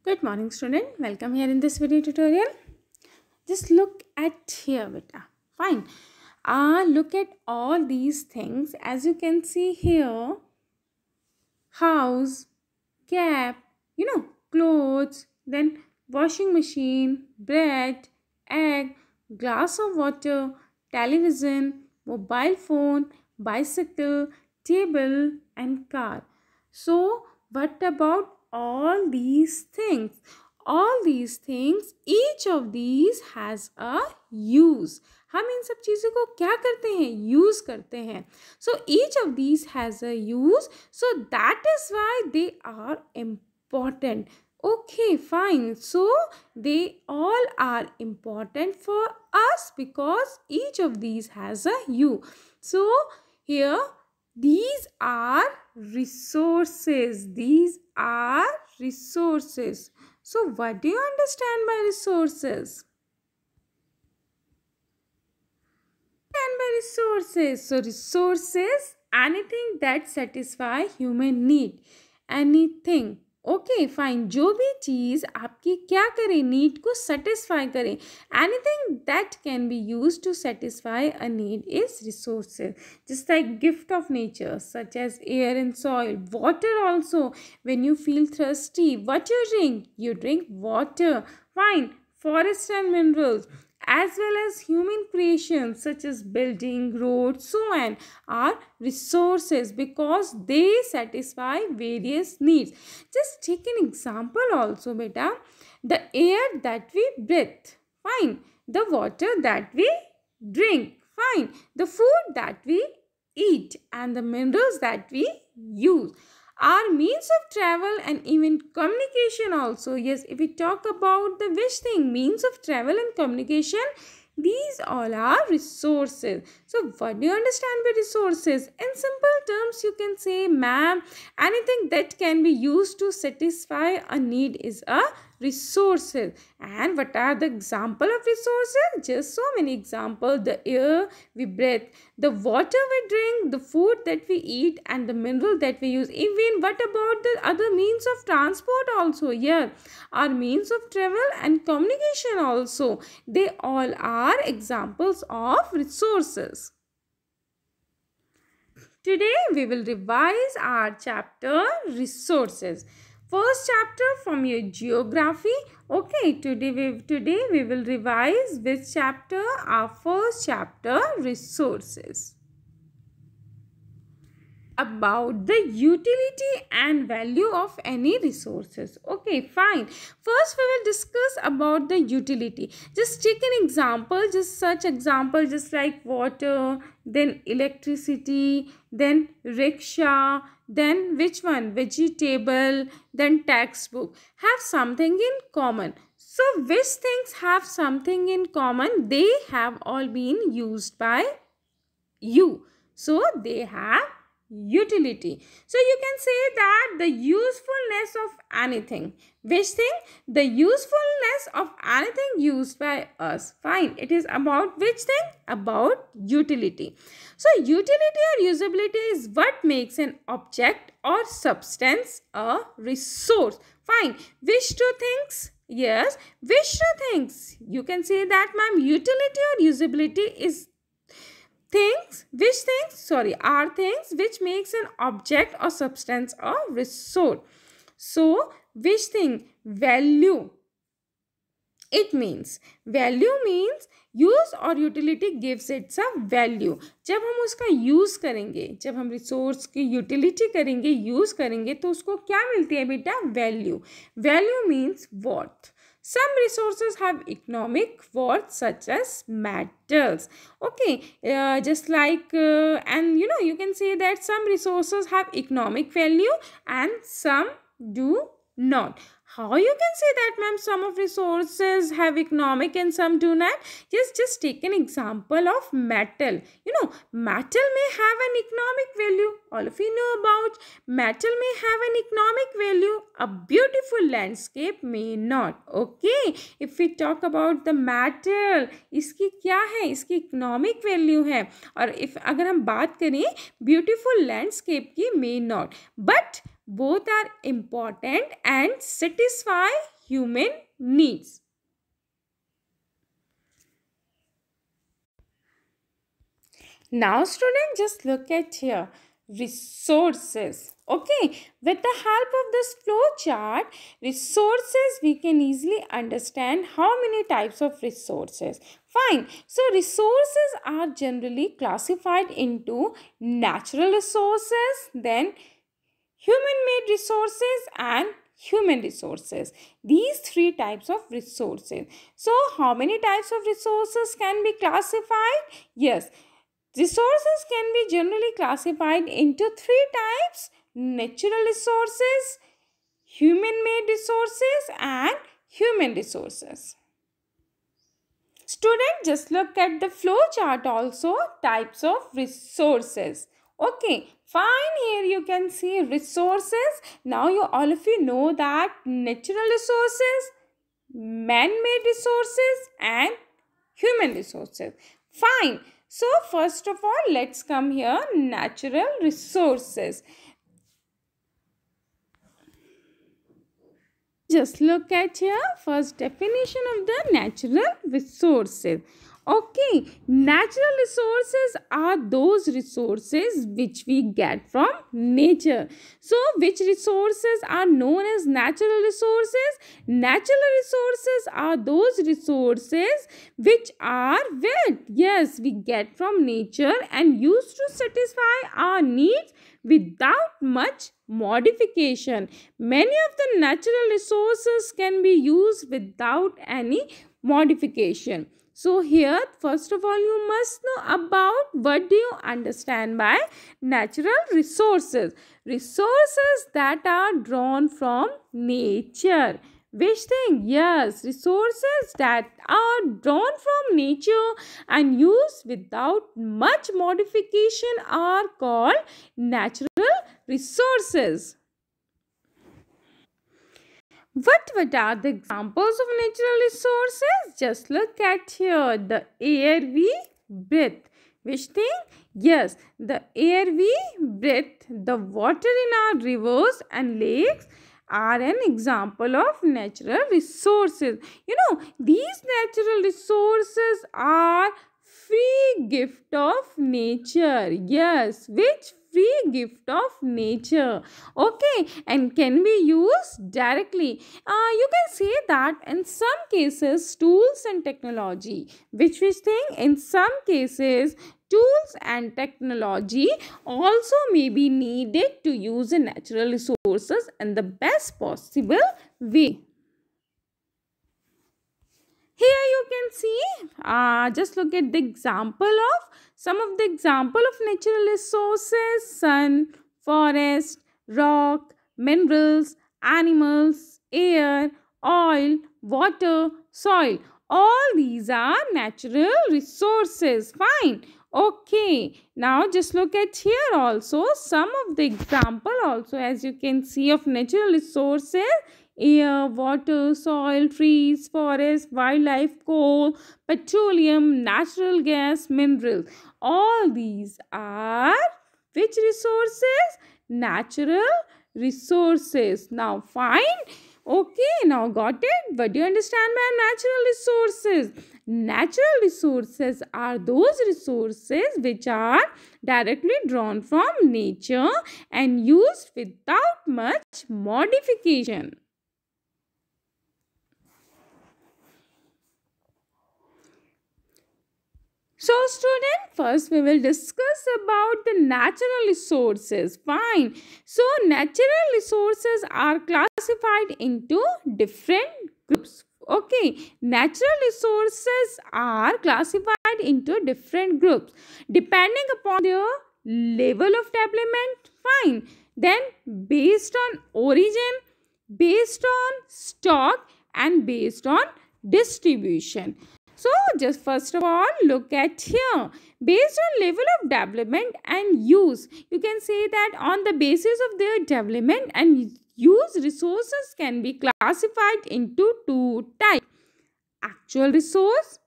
Good morning, student. Welcome here in this video tutorial. Just look at here, beta. Fine. Look at all these things. As you can see here, house, cap, clothes, then washing machine, bread, egg, glass of water, television, mobile phone, bicycle, table, and car. So, what about all these things? All these things, each of these has a use. हम इन सब चीज़ों को क्या करते हैं? Use करते हैं. So each of these has a use. So that is why they are important. Okay, fine. So they all are important for us because each of these has a use. So here these are resources. These are resources. So what do you understand by resources? And by resources. So resources, anything that satisfy human need. Anything. Okay fine. जो भी चीज़ आपकी क्या करे, need को satisfy करे. Anything that can be use to satisfy a need is resources. Just like gift of nature such as air and soil, water also. When you feel thirsty, what you drink water. Fine. Forest and minerals, as well as human creations such as building, roads, so on, are resources because they satisfy various needs. Just take an example also, beta. The air that we breathe, fine. The water that we drink, fine. The food that we eat and the minerals that we use are means of travel and even communication also. Yes, if we talk about the which thing, means of travel and communication, these all are resources. So what do you understand by resources? In simple terms, you can say, ma'am, anything that can be used to satisfy a need is a resources. And what are the example of resources? Just so many examples. The air we breathe, the water we drink, the food that we eat, and the mineral that we use. Even what about the other means of transport also? Here are means of travel and communication also. They all are examples of resources. Today we will revise our chapter resources. First chapter from your geography. Okay, today we will revise which chapter? Our first chapter, resources. About the utility and value of any resources. Okay, fine. First we will discuss about the utility. Just take an example, just such example, just like water, then electricity, then rickshaw, then which one? Vegetable, then textbook. Have something in common. So which things have something in common? They have all been used by you. So they have utility. So you can say that the usefulness of anything. Which thing? The usefulness of anything used by us. Fine. It is about which thing? About utility. So utility or usability is what makes an object or substance a resource. Fine. Which two things? Yes. Which two things? You can say that, ma'am, utility or usability is are things which makes an object or substance a resource. So which thing? Value. It means value means use और utility gives it a value. जब हम उसका use करेंगे, जब हम resource की utility करेंगे, use करेंगे, तो उसको क्या मिलती है बेटा? Value. Value means worth. Some resources have economic worth such as metals. Okay, just like and you can say that some resources have economic value and some do not. How you can say that, ma'am, some of resources have economic and some do not? Just take an example of metal. Metal may have an economic value. All of you know about metal may have an economic value. A beautiful landscape may not. Okay, if we talk about the metal, इसकी क्या है? इसकी economic value है. और if अगर हम बात करें beautiful landscape की, may not. But both are important and satisfy human needs. Now student, just look at here, resources. Okay, with the help of this flow chart, resources, we can easily understand how many types of resources. Fine. So resources are generally classified into natural resources, then human-made resources and human resources. These three types of resources. So how many types of resources can be classified? Yes, resources can be generally classified into three types: natural resources, human-made resources and human resources. Student, just look at the flow chart also, types of resources. Okay, fine, here you can see resources. Now you all of you know that natural resources, man-made resources and human resources. Fine. So first of all, let's come here, natural resources. Just look at here, first definition of the natural resources. Okay, natural resources are those resources which we get from nature. So which resources are known as natural resources? Natural resources are those resources which are what? Yes, we get from nature and used to satisfy our needs without much modification. Many of the natural resources can be used without any modification. So here, first of all, you must know about what do you understand by natural resources. Resources that are drawn from nature. Which thing? Yes, resources that are drawn from nature and used without much modification are called natural resources. What are the examples of natural resources? Just look at here, the air we breathe. Which thing? Yes, the air we breathe, the water in our rivers and lakes are an example of natural resources. You know, these natural resources are free gift of nature. Yes, which free gift of nature. Okay, and can be used directly. You can say that in some cases tools and technology, which thing, in some cases tools and technology also may be needed to use the natural resources in the best possible way. Here you can see, just look at the example of some of the example of natural resources: sun, forest, rock, minerals, animals, air, oil, water, soil. All these are natural resources. Fine. Okay. Now just look at here also some of the example also, as you can see, of natural resources: air, water, soil, trees, forest, wildlife, coal, petroleum, natural gas, minerals. All these are which resources? Natural resources. Now fine. Okay, now got it? What do you understand by natural resources? Natural resources are those resources which are directly drawn from nature and used without much modification. So student, first we will discuss about the natural resources. Fine. So natural resources are classified into different groups. Okay. Natural resources are classified into different groups depending upon their level of development. Fine. Then based on origin, based on stock and based on distribution. So just first of all, look at here. Based on level of development and use, you can say that on the basis of their development and use, resources can be classified into two types: actual resource,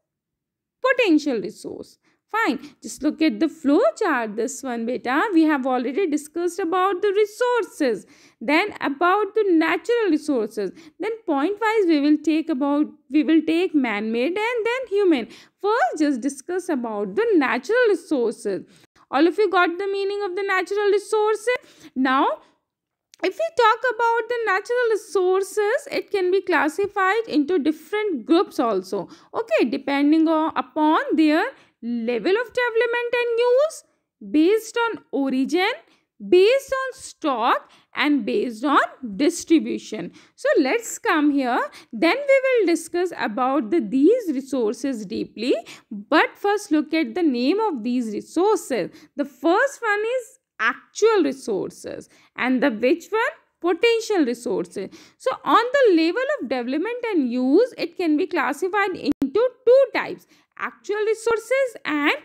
potential resource. Fine. Just look at the flow chart. This one, beta. We have already discussed about the resources. Then about the natural resources. Then point wise we will take man-made and then human. First, just discuss about the natural resources. All of you got the meaning of the natural resources? Now, if we talk about the natural resources, it can be classified into different groups also. Okay, depending upon their level of development and use, based on origin, based on stock, and based on distribution. So let's come here. Then we will discuss about these resources deeply. But first look at the name of these resources. The first one is actual resources, and the which one? Potential resources. So on the level of development and use, it can be classified into two types: actual resources and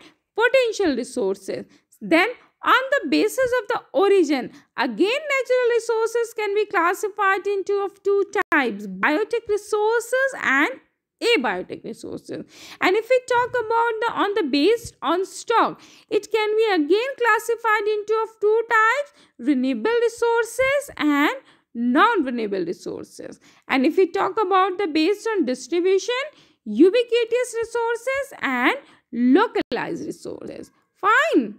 potential resources. Then on the basis of the origin, again natural resources can be classified into two types: biotic resources and abiotic resources. And if we talk about the based on stock, it can be again classified into two types: renewable resources and non-renewable resources. And if we talk about the based on distribution, ubiquitous resources and localized resources. Fine.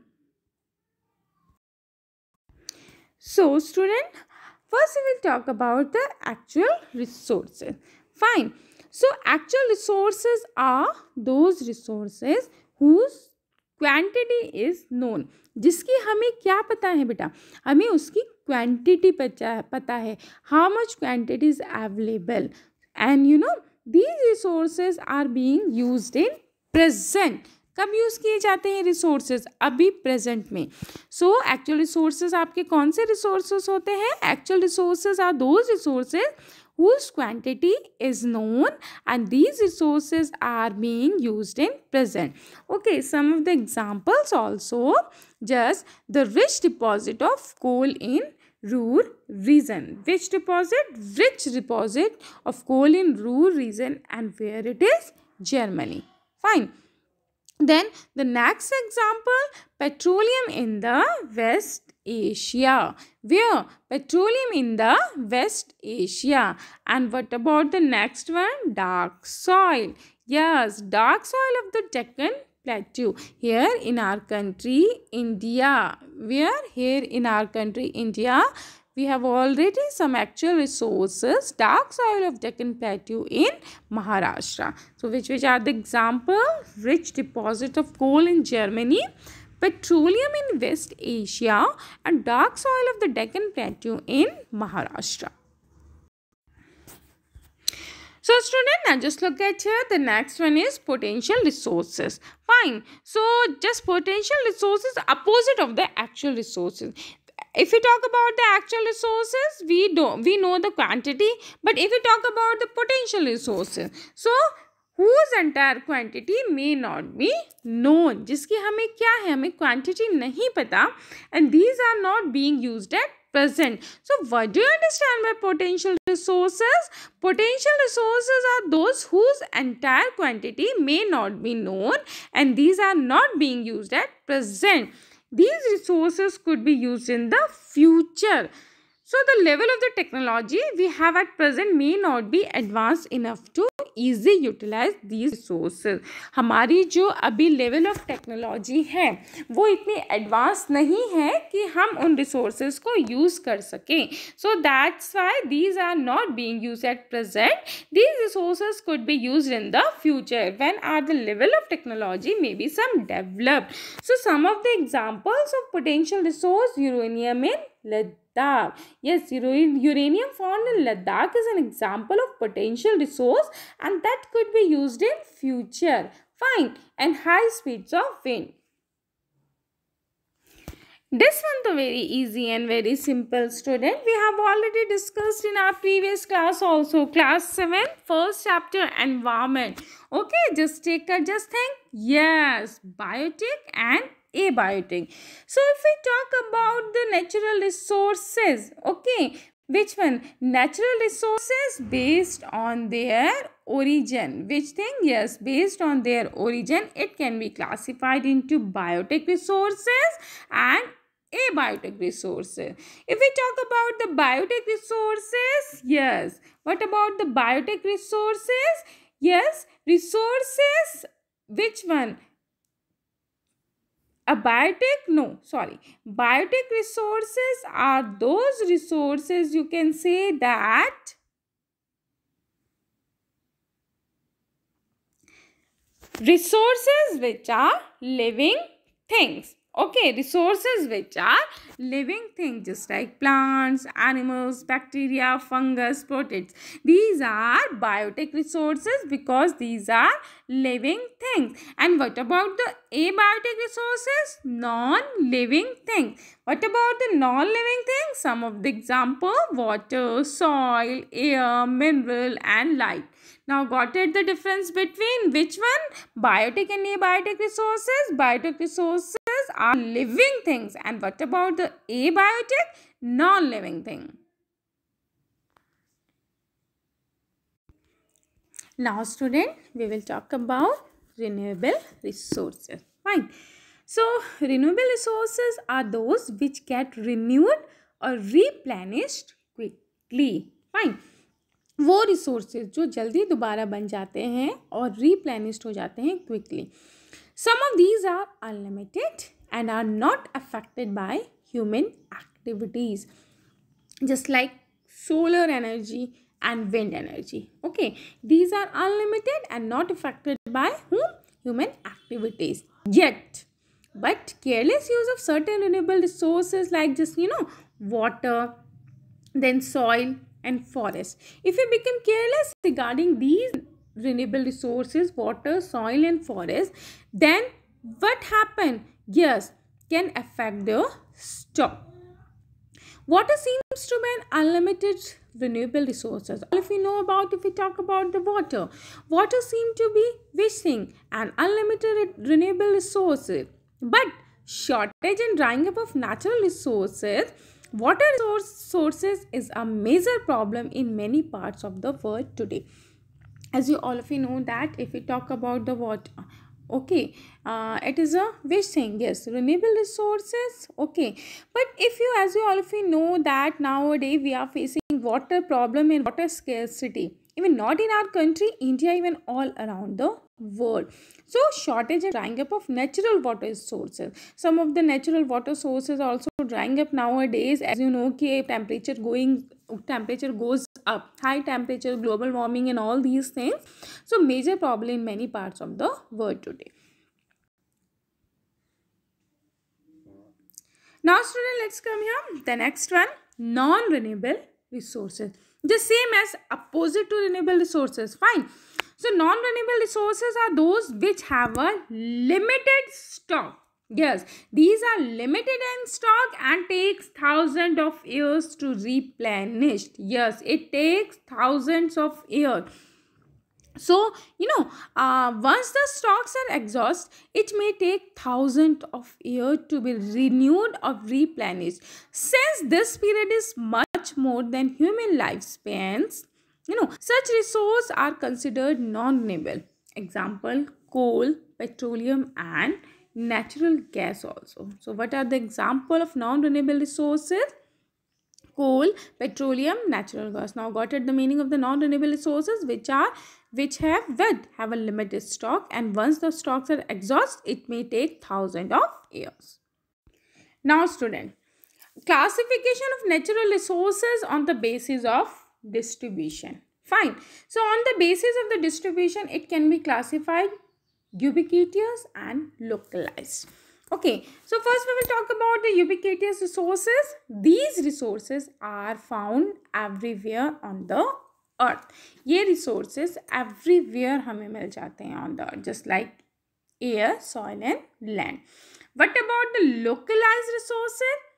So student, first we will talk about the actual resources. Fine. So actual resources are those resources whose quantity is known. जिसकी हमें क्या पता है बेटा? हमें उसकी quantity पता है. How much quantity is available? And these resources are being used in present. कब यूज़ किए जाते हैं रिसोर्सेज? अभी प्रेजेंट में. सो एक्चुअल रिसोर्सेज आपके कौन से रिसोर्सेज होते हैं? Actual resources are those resources whose quantity is known, and these resources are being used in present. Okay, some of the examples also, just the rich deposit of coal in Ruhr region. Which deposit? Rich deposit of coal in Ruhr region, and where it is? Germany. Fine. Then the next example, petroleum in the West Asia. Where? Petroleum in the West Asia. And what about the next one? Dark soil. Yes, dark soil of the Deccan Plateau. Here in our country, India. Where? Here in our country, India. We have already some actual resources. Dark soil of Deccan Plateau in Maharashtra. So which are the example? Rich deposit of coal in Germany, petroleum in West Asia, and dark soil of the Deccan Plateau in Maharashtra. So student, now just look at here. The next one is potential resources. Fine. So just potential resources opposite of the actual resources. If we talk about the actual resources, we know the quantity. But if we talk about the potential resources, so whose entire quantity may not be known. जिसकी हमें क्या है? हमें quantity नहीं पता, and these are not being used at present. So what do you understand by potential resources? Potential resources are those whose entire quantity may not be known, and these are not being used at present. These resources could be used in the future. So the level of the technology we have at present may not be advanced enough to easily utilize these resources. हमारी जो अभी level of technology है वो इतनी advanced नहीं है कि हम उन resources को use कर सकें. So that's why these are not being used at present. These resources could be used in the future when at the level of technology may be some developed. So some of the examples of potential resource: uranium in Ladakh. Yes, uranium found in Ladakh is an example of potential resource, and that could be used in future. Fine. And high speeds of wind. This one is very easy and very simple, student. We have already discussed in our previous class also. Class 7, first chapter, environment. Okay, just think. Yes, biotic and abiotic. So if we talk about the natural resources, okay, Which one? Natural resources based on their origin. Which thing? Yes, based on their origin. It can be classified into biotic resources and abiotic resources. If we talk about the biotic resources, yes. What about the biotic resources? Yes, resources. Which one? A biotic? No, sorry. Biotic resources are those resources, you can say that resources which are living things. Okay, resources which are living things, just like plants, animals, bacteria, fungus, protists. These are biotic resources because these are living things. And what about the abiotic resources? Non-living things. What about the non-living things? Some of the example: water, soil, air, mineral, and light. Now, got it the difference between which one? Biotic and abiotic resources. Biotic resources are living things. And what about the abiotic? Non-living thing. Now, student, we will talk about renewable resources. Fine. So, renewable resources are those which get renewed or replenished quickly. Fine. वो resources जो जल्दी दोबारा बन जाते हैं और replenished हो जाते हैं quickly. Some of these are unlimited and are not affected by human activities, just like solar energy and wind energy. Okay, these are unlimited and not affected by human activities yet. But careless use of certain renewable resources like just water, then soil and forest. If we become careless regarding these renewable resources, water, soil and forest, then what happen? Yes, can affect the stock. Water seems to be an unlimited renewable resources. All if we know about, if we talk about the water seem to be which thing? An unlimited renewable resources. But shortage and drying up of natural resources, water sources is a major problem in many parts of the world today. As you all of you know that if we talk about the water, okay, it is a which thing? Yes, renewable resources. Okay, but if you, as you all of you know that nowadays we are facing water problem and water scarcity, even not in our country, India, even all around the world. So shortage and drying up of natural water sources. Some of the natural water sources are also drying up nowadays. As you know, temperature goes up, high temperature, global warming and all these things. So major problem in many parts of the world today. Now student, let's come here. The next one, non-renewable resources. The same as opposite to renewable resources. Fine. So non-renewable resources are those which have a limited stock. Yes, these are limited in stock and takes thousands of years to replenish. Yes, it takes thousands of years. So, once the stocks are exhausted, it may take thousands of years to be renewed or replenished. Since this period is much more than human lifespans, such resources are considered non-renewable. Example, coal, petroleum and natural gas also. So, what are the example of non-renewable resources? Coal, petroleum, natural gas. Now got it the meaning of the non-renewable resources which have a limited stock, and once the stocks are exhausted, it may take thousands of years. Now student, classification of natural resources on the basis of distribution. Fine. So on the basis of the distribution, it can be classified ubiquitous and localized. Okay, so first we will talk about the ubiquitous resources. These resources are found everywhere on the earth. ये resources everywhere हमें मिल जाते हैं on the earth, just like air, soil and land. What about the localized resources?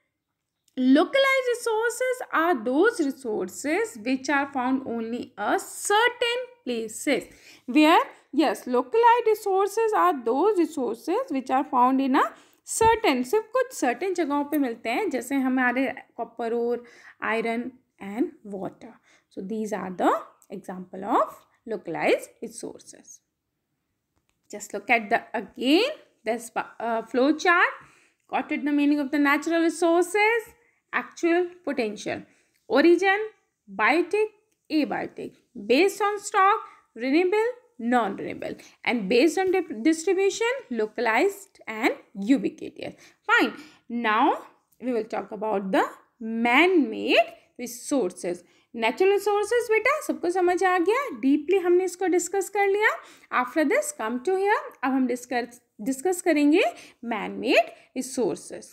Localized resources are those resources which are found only a certain places. Where? Yes, localized resources are those resources which are found in a certain, सिर्फ कुछ certain जगहों पे मिलते हैं, जैसे हमारे copper और iron and water. So these are the example of localized resources. Just look at again this flow chart. Got it, the meaning of the natural resources, actual, potential, origin, biotic, abiotic, based on stock, renewable, non-renewable, and based on distribution, localized and ubiquitous. Fine. Now we will talk about the man-made resources. Natural resources बेटा सबको समझ आ गया, deeply हमने इसको discuss कर लिया. After this come to here, अब हम डिस्कस करेंगे man made resources.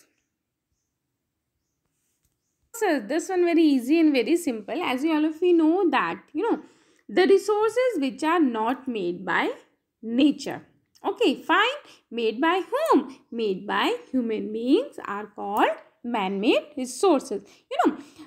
This one very easy and very simple, as you all of you know that the resources which are not made by nature. Okay, fine. Made by whom? Made by human beings are called man-made resources.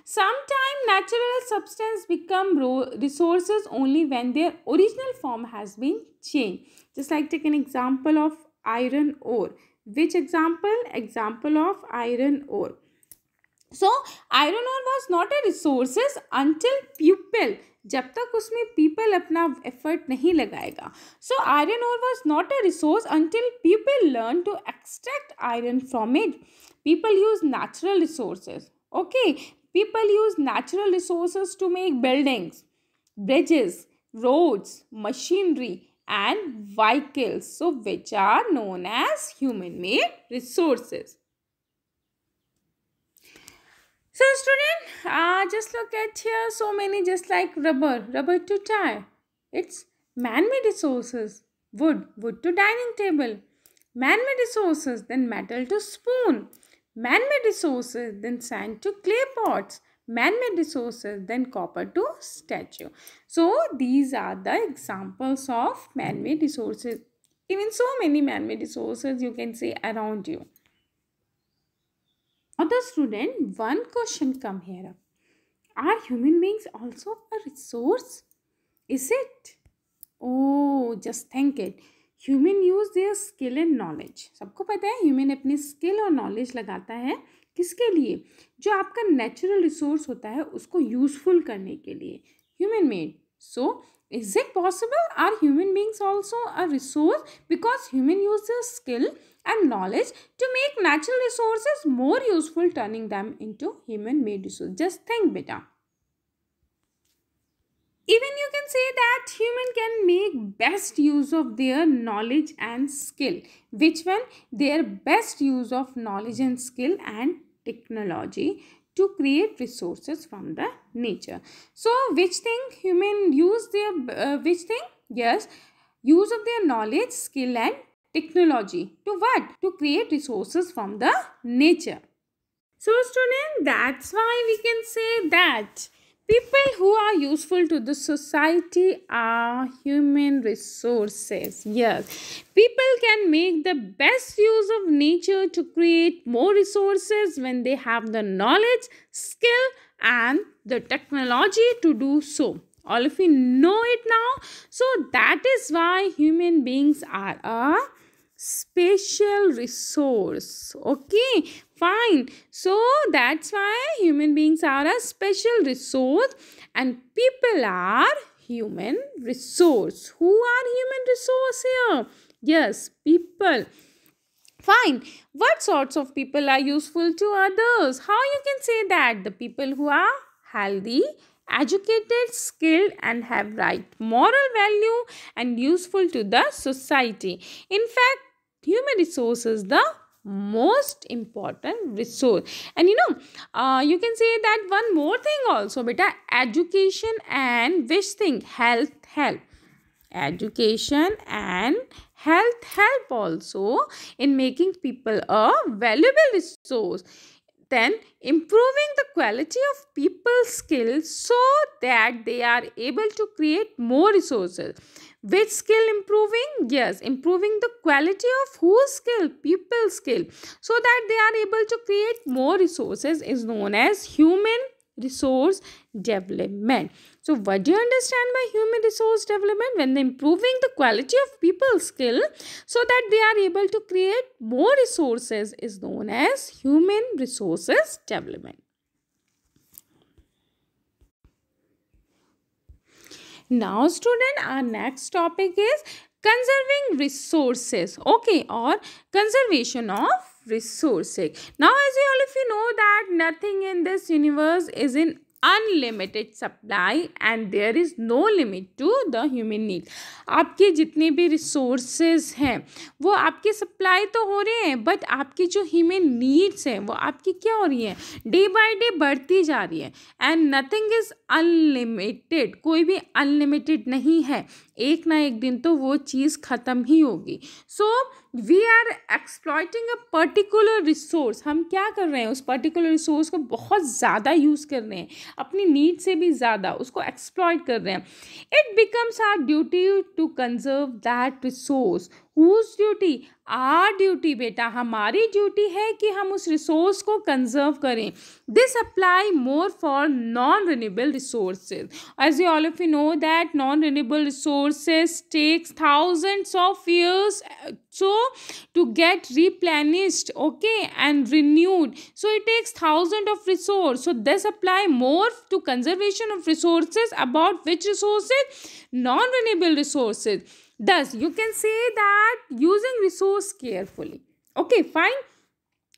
Sometimes natural substance become resources only when their original form has been changed. Just like take an example of iron ore. Which example? Example of iron ore. So iron ore was not a resources until people, जब तक उसमें people अपना effort नहीं लगाएगा. So iron ore was not a resource until people learn to extract iron from it. People use natural resources. Okay, people use natural resources to make buildings, bridges, roads, machinery and vehicles, so which are known as human-made resources. So student, just look at here, so many, just like rubber to tie. It's man-made resources. Wood to dining table. Man-made resources, then metal to spoon. Man-made resources, then sand to clay pots. Man-made resources, then copper to statue. So these are the examples of man-made resources. Even so many man-made resources you can say around you. Now the student, one question come here up. Are human beings also a resource? Is it? Oh, just think it. Human use their skill and knowledge. सबको पता है human अपनी skill और knowledge लगाता है किसके लिए? जो आपका natural resource होता है उसको useful करने के लिए. Human made. So is it possible? Are human beings also a resource? Because human use their skill and knowledge to make natural resources more useful, turning them into human made resources. Just think, beta. Even you can say that human can make best use of their knowledge and skill. Which one? Their best use of knowledge and skill and technology to create resources from the nature. So which thing human use their which thing? Yes, use of their knowledge, skill and technology to what? To create resources from the nature. So student, that's why we can say that people who are useful to the society are human resources. Yes, people can make the best use of nature to create more resources when they have the knowledge, skill and the technology to do so. All of you know it now. So that is why human beings are a special resource. Okay, fine. So that's why human beings are a special resource and people are human resource. Who are human resource here? Yes, people. Fine. What sorts of people are useful to others? How you can say that? The people who are healthy, educated, skilled and have right moral value and useful to the society. In fact, human resource is the most important resource. And you can say that one more thing also, beta, education and which thing? Health help. Education and health help also in making people a valuable resource. Then improving the quality of people's skills so that they are able to create more resources. Which skill improving? Yes, improving the quality of whose skill? People's skill. So that they are able to create more resources is known as human resource development. So what do you understand by human resource development? When improving the quality of people's skill so that they are able to create more resources is known as human resources development. Now student, our next topic is conserving resources, okay, or conservation of resources. Now as you all of you know that nothing in this universe is in unlimited supply and there is no limit to the human need. आपके जितने भी resources हैं वो आपके supply तो हो रहे हैं, बट आपकी जो ह्यूमन नीड्स हैं वो आपकी क्या हो रही है, डे बाय डे बढ़ती जा रही है. एंड नथिंग इज अनलिमिटेड, कोई भी अनलिमिटेड नहीं है, एक ना एक दिन तो वो चीज़ ख़त्म ही होगी. So we are exploiting a particular resource. हम क्या कर रहे हैं, उस पर्टिकुलर रिसोर्स को बहुत ज़्यादा यूज़ कर रहे हैं, अपनी नीड से भी ज़्यादा उसको एक्सप्लॉइट कर रहे हैं. It becomes our duty to conserve that resource. Whose duty? Our duty बेटा, हमारी ड्यूटी है कि हम उस रिसोर्स को कंजर्व करें. This apply more for non renewable resources. As you all of you know that non renewable resources takes thousands of years so to get replenished, okay, and renewed. So it takes thousands of resources. So this apply more to conservation of resources. About which resources? Non renewable resources. Thus you can say that using resource carefully, okay, fine.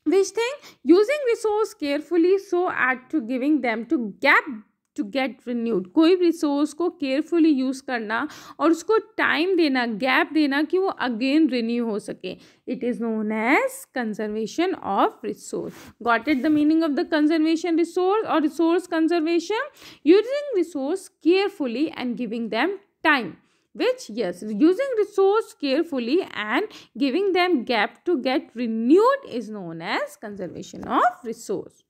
Which thing? Using resource carefully so as to giving them to get renewed. कोई भी resource को carefully use करना और उसको time देना, gap देना कि वो अगेन रिन्यू हो सके. It is known as conservation of resource. Got it the meaning of the conservation resource और resource conservation? Using resource carefully and giving them time. Which, yes, using resource carefully and giving them gap to get renewed is known as conservation of resource.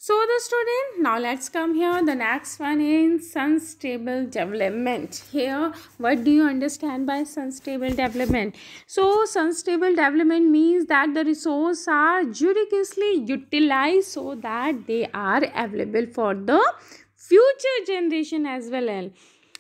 So the student, now let's come here. The next one is sustainable development. Here, what do you understand by sustainable development? So sustainable development means that the resources are judiciously utilized so that they are available for the future generation as well.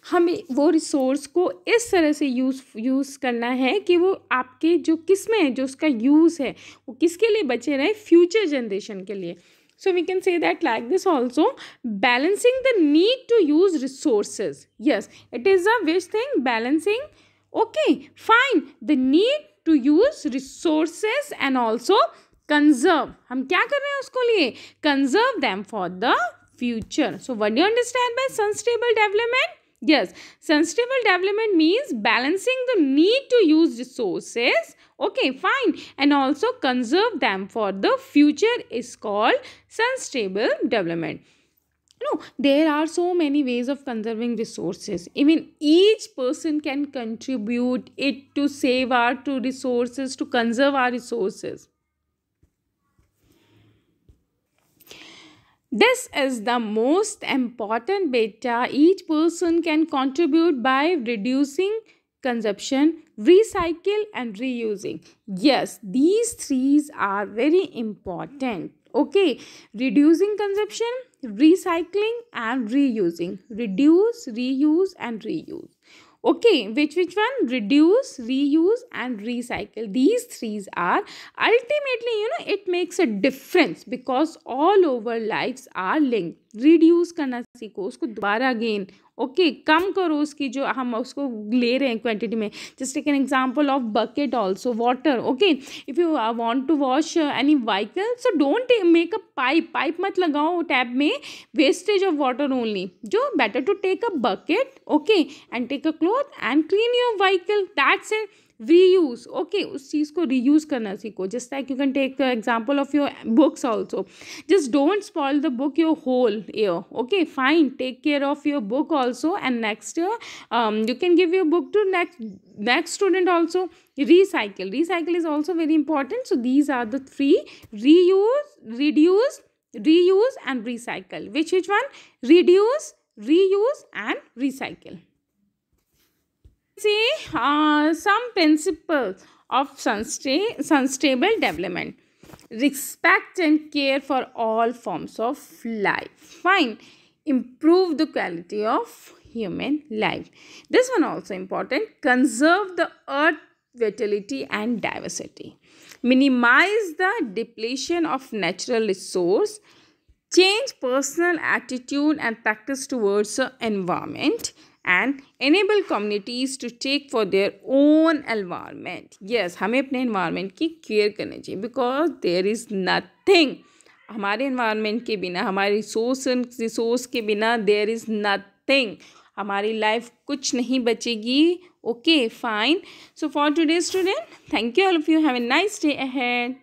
हमें वो resource को इस तरह से use करना है कि वो आपके जो किस्में हैं, जो उसका यूज़ है, वो किसके लिए बचे रहे, फ्यूचर जनरेशन के लिए. So we can say that like this also, balancing the need to use resources. Yes, it is a which thing, balancing, okay, fine, the need to use resources and also conserve. हम क्या कर रहे हैं उसको लिए, conserve them for the future. So what do you understand by sustainable development? Yes, sustainable development means balancing the need to use resources, okay, fine, and also conserve them for the future is called sustainable development. No, there are so many ways of conserving resources. Even each person can contribute it to save our resources, to conserve our resources. This is the most important beta. Each person can contribute by reducing consumption, recycle and reusing. Yes, these three are very important. Okay, reducing consumption, recycling and reusing. Reduce, reuse and reuse. Okay, which one? Reduce, reuse and recycle. These three are ultimately, it makes a difference because all our lives are linked. Reduce करना सीखो, उसको दोबारा again, okay, कम करो उसकी जो हम उसको ले रहे हैं क्वांटिटी में. Just take an example of bucket also, water. Okay, if you want to wash any vehicle, so don't make a pipe मत लगाओ टैप में, वेस्टेज ऑफ वाटर ओनली. जो better to take a bucket, okay, and take a cloth and clean your vehicle. That's it. Reuse, okay, उस चीज़ को reuse करना सीखो. Just like you can take the example of your books also. Just don't spoil the book your whole year. Okay, fine, take care of your book also and next year you can give your book to next student also. Recycle is also very important. So these are the three: reuse, reduce, reuse and recycle. Which one? Reduce, reuse and recycle. See some principles of sustainable development. Respect and care for all forms of life. Fine. Improve the quality of human life. This one also important. Conserve the earth vitality and diversity. Minimize the depletion of natural resource. Change personal attitude and practice towards the environment. And enable communities to take for their own environment. Yes, हमें अपने environment की care करनी चाहिए because there is nothing, हमारे environment के बिना, हमारे resource के बिना there is nothing, हमारी लाइफ कुछ नहीं बचेगी. Okay, fine. So for today's student, thank you all of you. Have a nice day ahead.